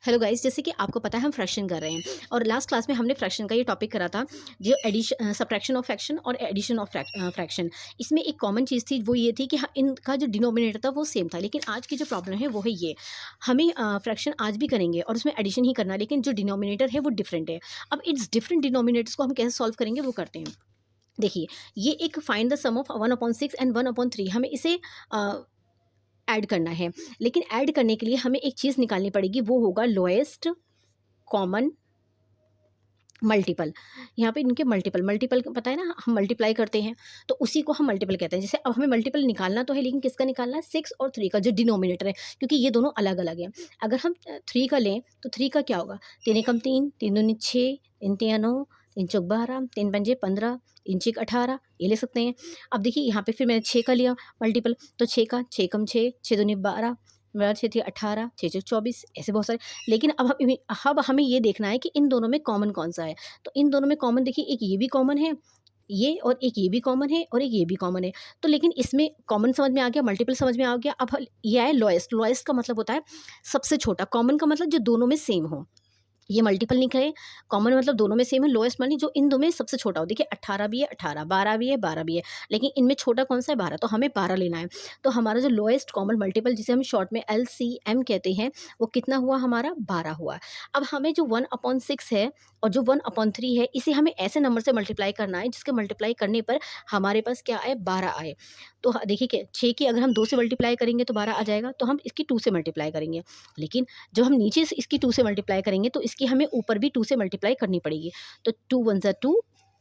Hello guys, जैसे कि आपको पता है हम फ्रैक्शन कर रहे हैं और लास्ट क्लास में हमने फ्रैक्शन का ये टॉपिक करा था जो एडिशन सब्ट्रैक्शन ऑफ फ्रैक्शन और एडिशन ऑफ फ्रैक्शन। इसमें एक कॉमन चीज़ थी, वो ये थी कि इनका जो डिनोमिनेटर था वो सेम था, लेकिन आज की जो प्रॉब्लम है वो है ये। हमें फ्रैक्शन आज भी करेंगे और उसमें एडिशन ही करना है, लेकिन जो डिनोमिनेटर है वो डिफरेंट है। अब इट्स डिफरेंट डिनोमिनेटर्स को हम कैसे सॉल्व करेंगे वो करते हैं। देखिए, ये एक find the sum of 1/6 and 1/3, हमें इसे ऐड करना है। लेकिन ऐड करने के लिए हमें एक चीज़ निकालनी पड़ेगी, वो होगा लोएस्ट कॉमन मल्टीपल। यहाँ पे इनके मल्टीपल मल्टीपल पता है ना, हम मल्टीप्लाई करते हैं तो उसी को हम मल्टीपल कहते हैं। जैसे अब हमें मल्टीपल निकालना तो है, लेकिन किसका निकालना है? 6 और 3 का, जो डिनोमिनेटर है, क्योंकि ये दोनों अलग अलग हैं। अगर हम 3 का लें तो 3 का क्या होगा? 3 एकम 3, 3 दूनी 6, 3 तिया 9, 3 चौक 12, 3 पंजे 15, 3 छेक 18, ये ले सकते हैं। अब देखिए यहाँ पे फिर मैंने 6 का लिया मल्टीपल, तो 6 का 6 एकम 6, 6 दूनी 12, 12 6 थी 18, 6 छेक 24, ऐसे बहुत सारे। लेकिन अब हमें ये देखना है कि इन दोनों में कॉमन कौन सा है। तो इन दोनों में कॉमन देखिए, एक ये भी कॉमन है, ये और एक ये भी कॉमन है और एक ये भी कॉमन है। तो लेकिन इसमें कॉमन समझ में आ गया, मल्टीपल समझ में आ गया। अब ये है लोएस्ट। लोएस्ट का मतलब होता है सबसे छोटा। कॉमन का मतलब जो दोनों में सेम हो। ये मल्टीपल निकले, कॉमन मतलब दोनों में सेम है, लोएस्ट मानी जो इन दो में सबसे छोटा हो। देखिए 18 भी है 18, 12 भी है 12 भी है, लेकिन इनमें छोटा कौन सा है? 12, तो हमें 12 लेना है। तो हमारा जो लोएस्ट कॉमन मल्टीपल, जिसे हम शॉर्ट में LCM कहते हैं, वो कितना हुआ? हमारा 12 हुआ। अब हमें जो 1/6 है और जो 1/3 है, इसे हमें ऐसे नंबर से मल्टीप्लाई करना है जिसके मल्टीप्लाई करने पर हमारे पास क्या आए? 12 आए। तो देखिए कि 6 की अगर हम 2 से मल्टीप्लाई करेंगे तो 12 आ जाएगा, तो हम इसकी 2 से मल्टीप्लाई करेंगे। लेकिन जब हम नीचे से इसकी 2 से मल्टीप्लाई करेंगे तो इसकी हमें ऊपर भी 2 से मल्टीप्लाई करनी पड़ेगी। तो 2 1 ज़ा 2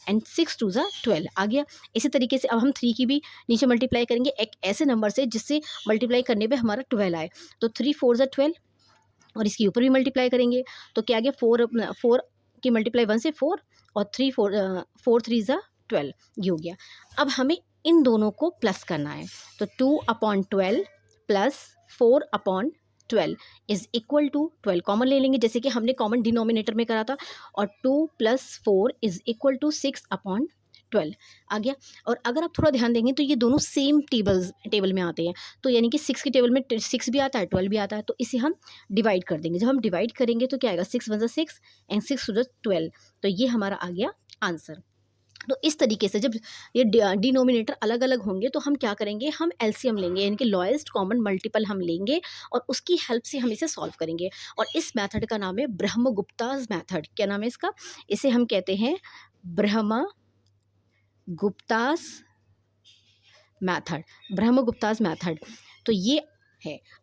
एंड 6 2 ज़ा 12 आ गया। इसी तरीके से अब हम 3 की भी नीचे मल्टीप्लाई करेंगे एक ऐसे नंबर से जिससे मल्टीप्लाई करने पे हमारा 12 आए। तो 3 4 ज़ा 12 और इसके ऊपर भी मल्टीप्लाई करेंगे तो क्या आ गया? 4 की मल्टीप्लाई 1 से 4 और 4 3 ज़ा 12, ये हो गया। अब हमें इन दोनों को प्लस करना है। तो 2/12 plus 4/12 is equal to 12। Common ले लेंगे जैसे कि हमने कॉमन डिनोमिनेटर में करा था, और 2 + 4 इज इक्वल टू 6/12 आ गया। और अगर आप थोड़ा ध्यान देंगे तो ये दोनों सेम टेबल में आते हैं। तो यानी कि 6 की टेबल में 6 भी आता है, 12 भी आता है, तो इसे हम डिवाइड कर देंगे। जब हम डिवाइड करेंगे तो क्या आएगा? 6 1 ज़ा 6 एंड 6 2 ज़ा 12, तो ये हमारा आ गया आंसर। तो इस तरीके से जब ये डिनोमिनेटर अलग अलग होंगे तो हम क्या करेंगे? हम एलसीएम लेंगे, यानी कि लोएस्ट कॉमन मल्टीपल हम लेंगे और उसकी हेल्प से हम इसे सॉल्व करेंगे। और इस मेथड का नाम है ब्रह्मगुप्ताज मेथड। क्या नाम है इसका? इसे हम कहते हैं ब्रह्मगुप्ताज मेथड। ब्रह्मगुप्ताज मेथड, तो ये है।